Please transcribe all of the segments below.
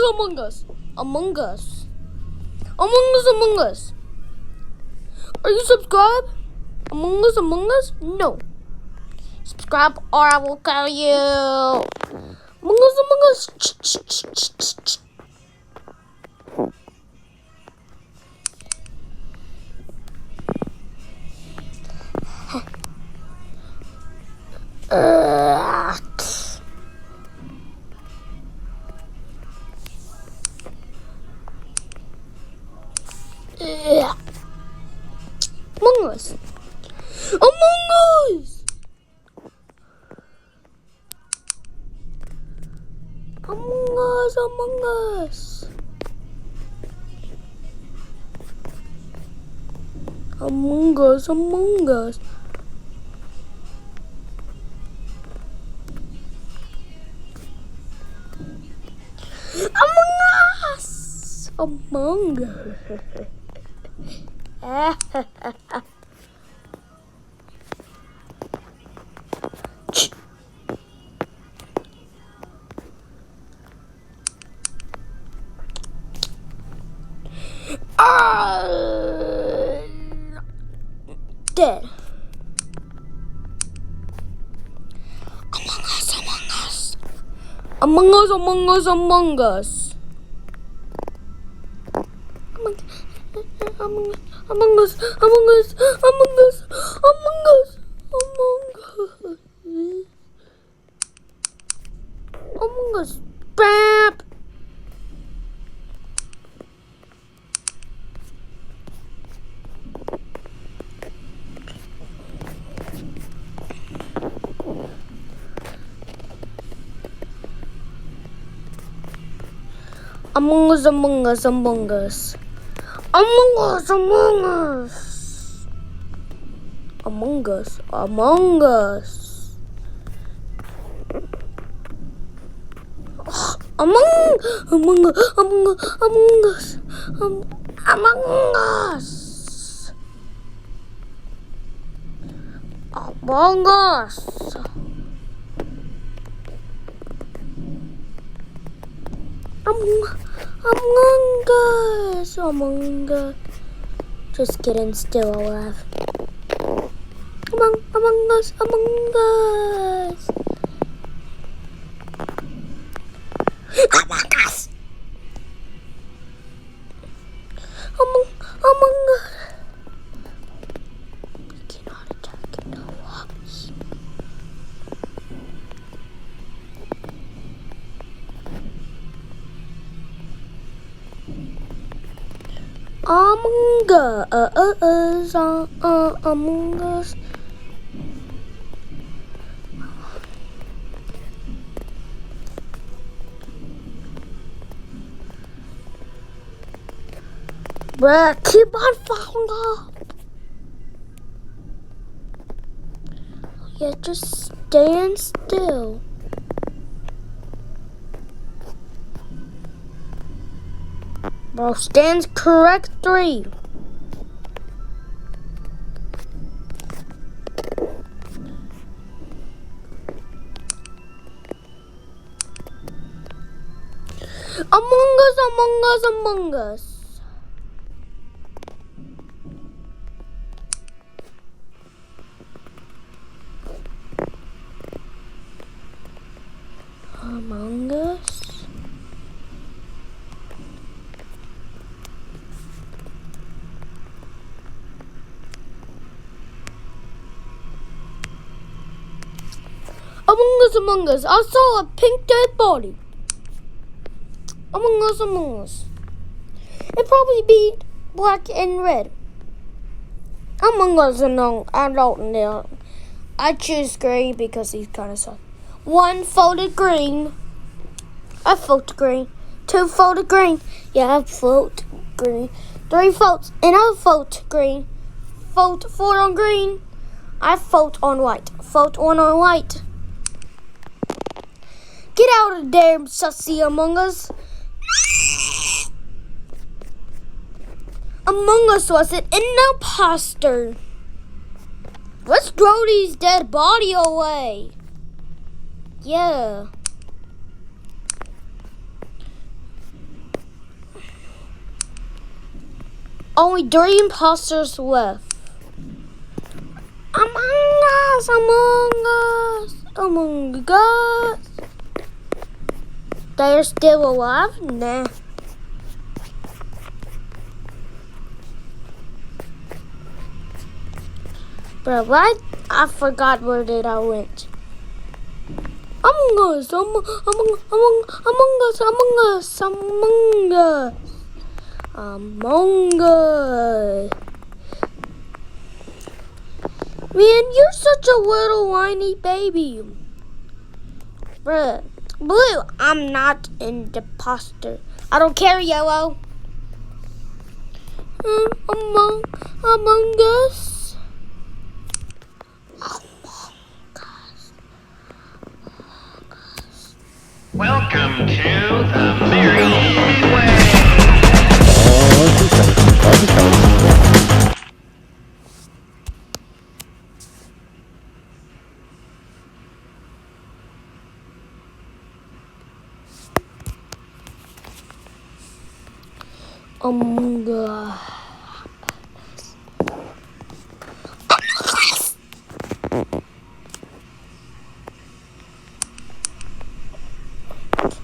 Among Us. Among Us. Among Us. Among Us. Are you subscribed? Among Us. Among Us? No. Subscribe or I will kill you. Among Us. Among Us. Among Us. Among Us. Among Us. Among Us. Among Us. Among Us. Among Us. Among Us. Dead. Among Us. Among Us. Among Us. Among Us. Among Us. Among Us. Among Us, Among Us, Among Us, Among Us, Among Us, Among Us, BAP! Among Us, Among Us, Among Us. Among Us, Among Us. Among Us, Among Us. Among Us, Among Us, Among Us. Among Us. Among Us. Among Us. Just kidding, still alive. Among Us. Among Us. Among Us. Among Us. We cannot attack in the walls. Among Us, Among Us. Bruh, keep on following up. Yeah, just stand still. Bro, stands correct 3. Among Us, Among Us, Among Us. Among Us. Among Us, Among Us. I saw a pink dead body. Among Us, Among Us. It'd probably be black and red. Among Us, no, I don't know. I choose green because he's kind of soft. 1 voted green. I vote green. 2 voted green. Yeah, I vote green. 3 votes, and I vote green. Vote 4 on green. I vote on white. Vote 1 on white. Get out of there, sussy Among Us. Among Us was an imposter. Let's throw Brody's dead body away. Yeah. Only 3 imposters left. Among Us, Among Us, Among Us. They're still alive? Nah. Bro, what? I forgot where did I went. Among Us, Among Us, Among Us, Among Us. Among Us. Man, you're such a little whiny baby. Bruh. Blue, I'm not an imposter. I don't care, Yellow. Among Us. Welcome to the Merry Way. Among Us.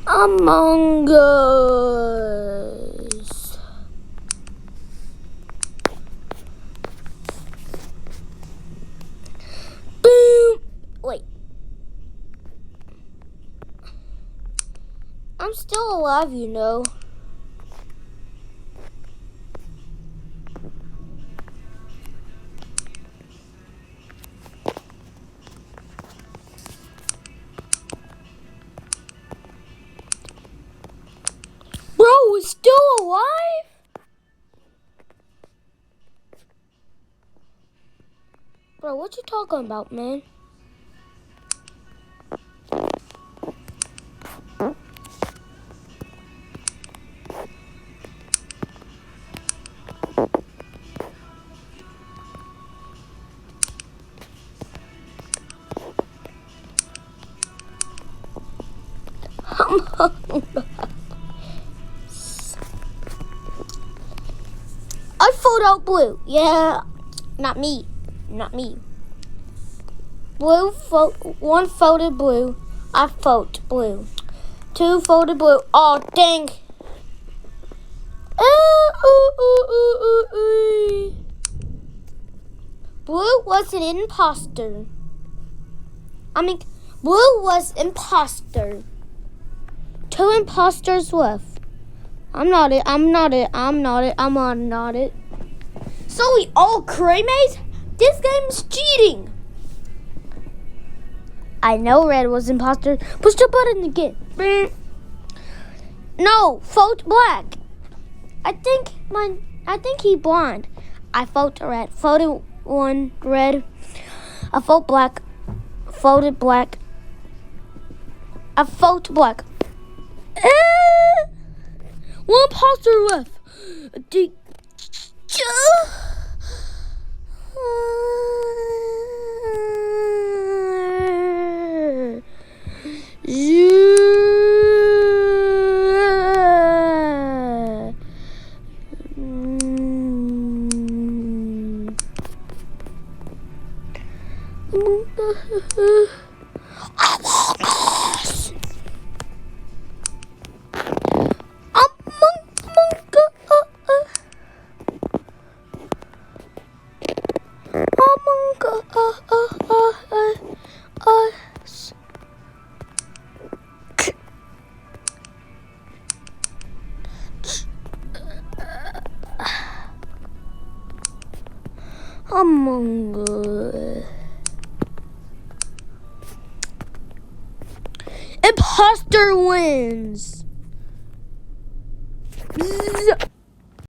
Among Us. Boom. Wait. I'm still alive, you know. Bro, we're still alive? Bro, what you talking about, man? I vote out Blue. Yeah, not me. Blue vote. 1 voted Blue. I vote Blue. 2 voted Blue. Oh dang! Blue was an imposter. Blue was imposter. 2 imposters left. I'm not it. So we all crewmates? This game's cheating. I know Red was imposter. Push the button again. No, vote Black. I think he blind. I vote Red. Voted 1 Red. I vote Black. Voted Black. I vote Black. 1 imposter left. Among Us. Imposter wins.